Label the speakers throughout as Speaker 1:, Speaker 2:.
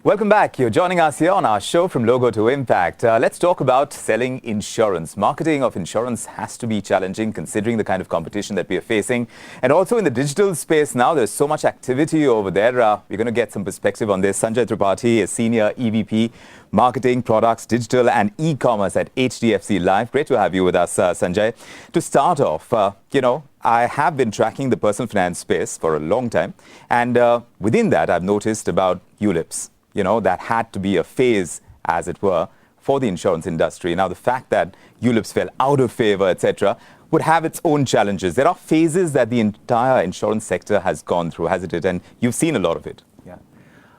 Speaker 1: Welcome back. You're joining us here on our show From Logo to Impact. Let's talk about selling insurance. Marketing of insurance has to be challenging considering the kind of competition that we are facing. And also in the digital space now, there's so much activity over there. We're going to get some perspective on this. Sanjay Tripathi is Senior EVP, Marketing, Products, Digital and E-Commerce at HDFC Life. Great to have you with us, Sanjay. To start off, I have been tracking the personal finance space for a long time. And within that, I've noticed about ULIPs. That had to be a phase, as it were, for the insurance industry. Now, the fact that ULIPs fell out of favor, etc., would have its own challenges. There are phases that the entire insurance sector has gone through, hasn't it? And you've seen a lot of it.
Speaker 2: Yeah.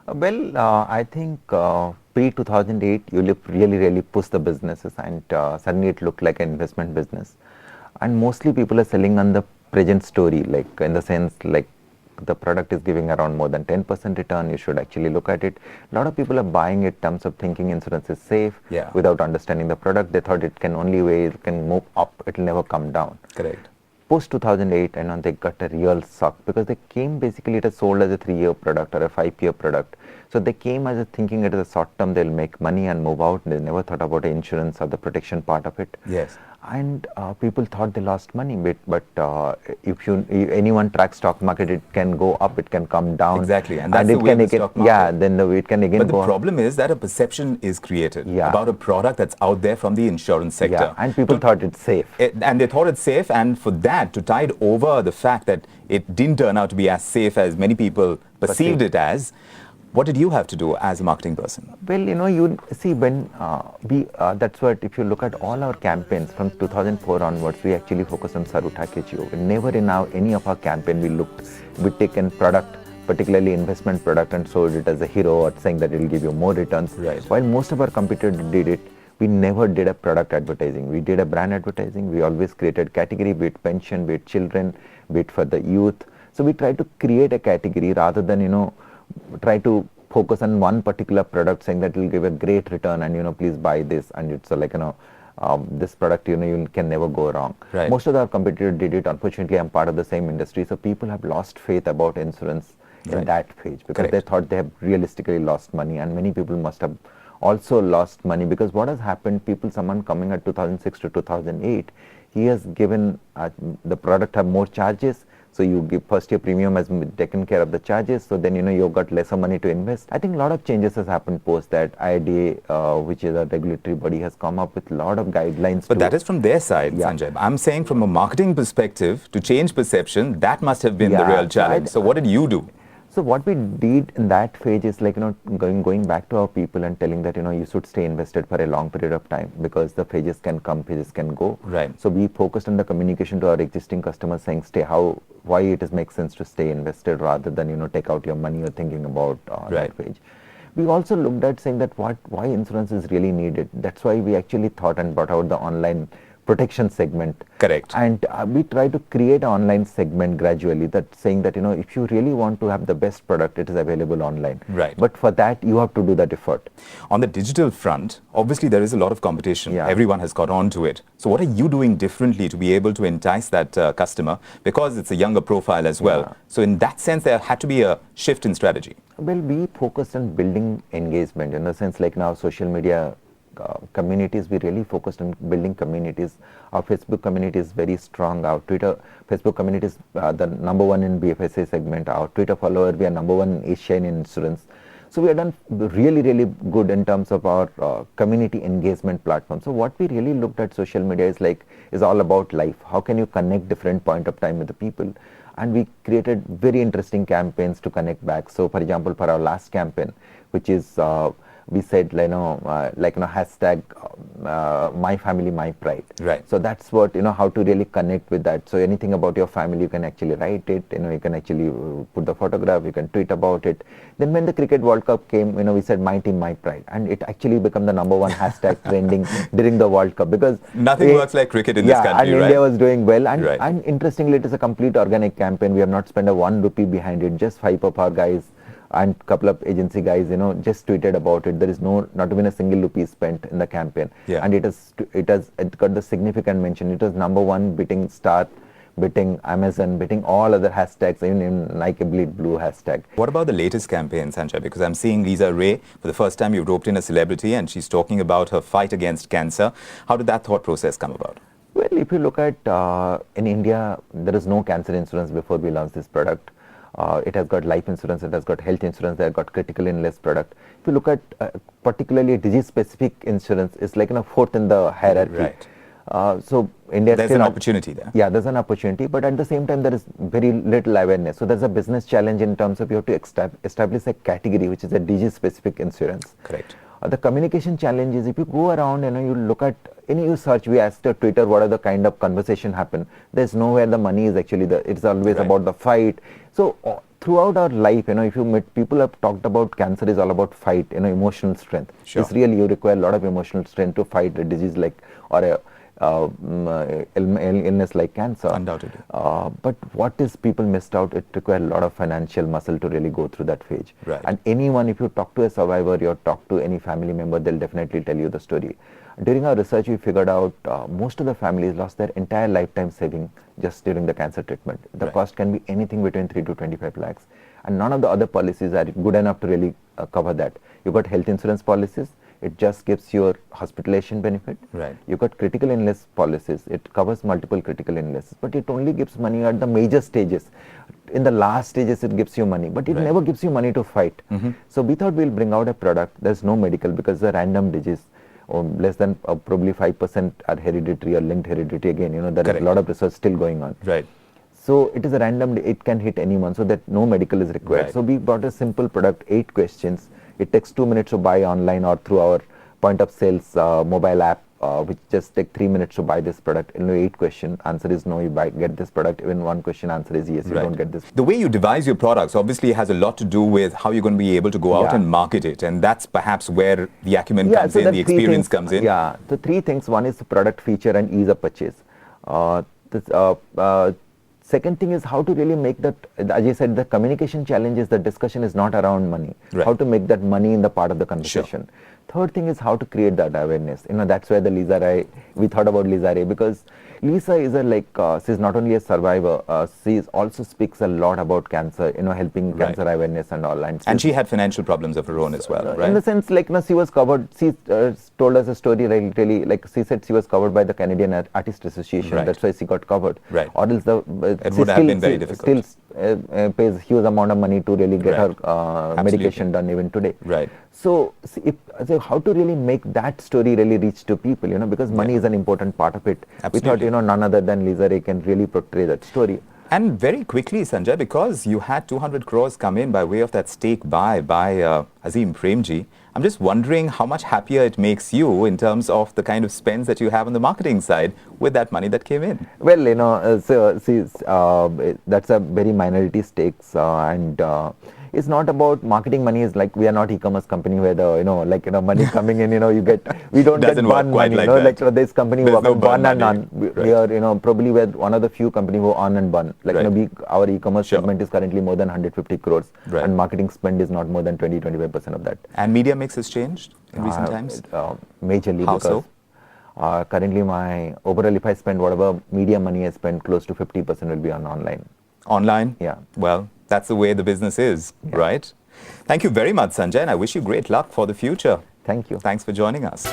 Speaker 2: I think pre-2008, ULIP really pushed the businesses, and suddenly it looked like an investment business. And mostly people are selling on the present story, like in the sense like the product is giving around more than 10% return, you should actually look at it. A lot of people are buying it in terms of thinking insurance is safe without understanding the product. They thought it can only way it can move up, it will never come down.
Speaker 1: Correct.
Speaker 2: Post 2008, they got a real suck because they came basically it is sold as a 3-year product or a 5-year product. So they came as a thinking it is a short term, they'll make money and move out. They never thought about the insurance or the protection part of it.
Speaker 1: Yes.
Speaker 2: And people thought they lost money, but if anyone tracks stock market, it can go up, it can come down.
Speaker 1: Exactly, and that's the way the stock market.
Speaker 2: Yeah, then it can again
Speaker 1: go. But
Speaker 2: the
Speaker 1: problem is that a perception is created about a product that's out there from the insurance sector.
Speaker 2: Yeah, and people thought it's safe.
Speaker 1: And they thought it's safe, and for that to tide over the fact that it didn't turn out to be as safe as many people perceived it as. What did you have to do as a marketing person?
Speaker 2: Well, you see when that's what if you look at all our campaigns from 2004 onwards, we actually focus on Saruta KGO. Never in any of our campaign we taken product, particularly investment product, and sold it as a hero or saying that it will give you more returns.
Speaker 1: Right.
Speaker 2: While most of our competitors did it, we never did a product advertising. We did a brand advertising. We always created category, be it pension, be it children, be it for the youth. So we try to create a category rather than try to focus on one particular product saying that will give a great return and please buy this, and it's this product you can never go wrong.
Speaker 1: Right.
Speaker 2: Most of our competitors did it. Unfortunately, I'm part of the same industry, so people have lost faith about insurance in that phase because they thought they have realistically lost money, and many people must have also lost money because what has happened, someone coming at 2006 to 2008, he has given the product have more charges. So you give first year premium has taken care of the charges. So then you've got lesser money to invest. I think a lot of changes has happened post that. IRDAI, which is a regulatory body, has come up with a lot of guidelines.
Speaker 1: But that is from their side, Sanjay. I'm saying from a marketing perspective, to change perception, that must have been the real challenge. So what did you do?
Speaker 2: So what we did in that phase is going back to our people and telling that you should stay invested for a long period of time because the phases can come, phases can go.
Speaker 1: Right.
Speaker 2: So we focused on the communication to our existing customers saying why it makes sense to stay invested rather than take out your money or thinking about that phase. We also looked at saying that why insurance is really needed. That's why we actually thought and brought out the online protection segment.
Speaker 1: Correct.
Speaker 2: And we try to create an online segment gradually that's saying that if you really want to have the best product, it is available online.
Speaker 1: Right.
Speaker 2: But for that you have to do that effort.
Speaker 1: On the digital front, obviously there is a lot of competition.
Speaker 2: Yeah.
Speaker 1: Everyone has got onto it. So what are you doing differently to be able to entice that customer, because it's a younger profile as well?
Speaker 2: Yeah.
Speaker 1: So in that sense, there had to be a shift in strategy.
Speaker 2: Well, we focused on building engagement in the sense like now social media communities, we really focused on building communities. Our Facebook community is very strong. Our Facebook community is the number one in BFSA segment. Our Twitter follower, we are number one in Asia in insurance. So we have done really good in terms of our community engagement platform. So what we really looked at social media is all about life. How can you connect different point of time with the people? And we created very interesting campaigns to connect back. So for example, for our last campaign, which is we said hashtag my family my pride.
Speaker 1: Right.
Speaker 2: So that's what how to really connect with that. So anything about your family you can actually write it, you can actually put the photograph, you can tweet about it. Then when the Cricket World Cup came, we said my team my pride, and it actually became the number one hashtag trending during the World Cup because
Speaker 1: nothing works like cricket in this country,
Speaker 2: and
Speaker 1: right?
Speaker 2: India was doing well, and interestingly it is a complete organic campaign. We have not spent a 1 rupee behind it, just 5 of our guys and couple of agency guys, just tweeted about it. There is not even a single rupee spent in the campaign.
Speaker 1: Yeah.
Speaker 2: And it got the significant mention. It was number one beating star beating Amazon, beating all other hashtags, even in Nike Bleed Blue hashtag.
Speaker 1: What about the latest campaign, Sanjay? Because I'm seeing Lisa Ray, for the first time you've roped in a celebrity and she's talking about her fight against cancer. How did that thought process come about?
Speaker 2: Well, if you look at in India, there is no cancer insurance before we launched this product. It has got life insurance, it has got health insurance, it has got critical illness product. If you look at particularly disease-specific insurance, it's like fourth in the hierarchy.
Speaker 1: Right.
Speaker 2: So India
Speaker 1: there's an opportunity there.
Speaker 2: Yeah, there's an opportunity, but at the same time there is very little awareness. So there's a business challenge in terms of you have to establish a category which is a disease-specific insurance.
Speaker 1: Correct.
Speaker 2: The communication challenge is if you go around and you look at any search, we asked Twitter what are the kind of conversation happen. There's nowhere the money is actually it's always
Speaker 1: right.
Speaker 2: about the fight. So throughout our life, if you met people have talked about cancer is all about fight, emotional strength.
Speaker 1: Sure.
Speaker 2: It's really you require a lot of emotional strength to fight a disease like or a illness like cancer.
Speaker 1: Undoubtedly.
Speaker 2: But what is people missed out, it requires a lot of financial muscle to really go through that phase.
Speaker 1: Right.
Speaker 2: And anyone, if you talk to a survivor, you talk to any family member, they'll definitely tell you the story. During our research, we figured out most of the families lost their entire lifetime saving just during the cancer treatment. The
Speaker 1: right.
Speaker 2: cost can be anything between 3 to 25 lakhs. And none of the other policies are good enough to really cover that. You've got health insurance policies. It just gives your hospitalization benefit.
Speaker 1: Right.
Speaker 2: You've got critical illness policies. It covers multiple critical illnesses, but it only gives money at the major stages. In the last stages, it gives you money, but it
Speaker 1: right.
Speaker 2: never gives you money to fight. Mm-hmm. So we thought we'll bring out a product. There's no medical because it's a random disease. Less than probably 5% are hereditary or linked heredity. Again, there
Speaker 1: Correct.
Speaker 2: is a lot of research still going on.
Speaker 1: Right.
Speaker 2: So it is a random, it can hit anyone, so that no medical is required.
Speaker 1: Right.
Speaker 2: So we brought a simple product, 8 questions. It takes 2 minutes to buy online or through our point of sales mobile app, which just take 3 minutes to buy this product. 8 question, answer is no, you get this product. Even 1 question, answer is yes, you
Speaker 1: right.
Speaker 2: don't get this.
Speaker 1: The way you devise your products obviously has a lot to do with how you're going to be able to go out and market it. And that's perhaps where the acumen comes in, the experience comes in.
Speaker 2: Yeah, the 3 things. One is the product feature and ease of purchase. Second thing is how to really make that, as you said, the communication challenge is the discussion is not around money.
Speaker 1: Right.
Speaker 2: How to make that money in the part of the conversation.
Speaker 1: Sure.
Speaker 2: Third thing is how to create that awareness. That's where the Lisa Ray, we thought about Lisa Ray because Lisa is she's not only a survivor, she also speaks a lot about cancer, helping
Speaker 1: right.
Speaker 2: cancer awareness and all.
Speaker 1: And she had financial problems of her own as well, right?
Speaker 2: In the sense, she was covered, she told us a story really, she said she was covered by the Canadian Artist Association,
Speaker 1: right.
Speaker 2: that's why she got covered.
Speaker 1: Right.
Speaker 2: Or else
Speaker 1: it would have been very difficult.
Speaker 2: Still pays huge amount of money to really get
Speaker 1: right.
Speaker 2: her medication done even today.
Speaker 1: Right.
Speaker 2: So how to really make that story really reach to people, because money is an important part of it.
Speaker 1: Absolutely.
Speaker 2: We thought, none other than Lisa Ray can really portray that story.
Speaker 1: And very quickly, Sanjay, because you had 200 crores come in by way of that stake buy by Azim Premji, I'm just wondering how much happier it makes you in terms of the kind of spends that you have on the marketing side with that money that came in.
Speaker 2: Well, that's a very minority stakes and it's not about marketing money. Is like we are not e-commerce company where the money coming in, we don't get burn money. Like this company who have burn and earn. We are probably we're one of the few company who earn and burn. Like our e-commerce segment is currently more than 150 crores, and marketing spend is not more than 20-25% of that.
Speaker 1: And media mix has changed in recent times.
Speaker 2: Majorly.
Speaker 1: How
Speaker 2: because
Speaker 1: so?
Speaker 2: Currently my overall, if I spend whatever media money I spend, close to 50% will be on online.
Speaker 1: Online?
Speaker 2: Yeah.
Speaker 1: Well, that's the way the business is, right? Thank you very much, Sanjay, and I wish you great luck for the future.
Speaker 2: Thank you.
Speaker 1: Thanks for joining us.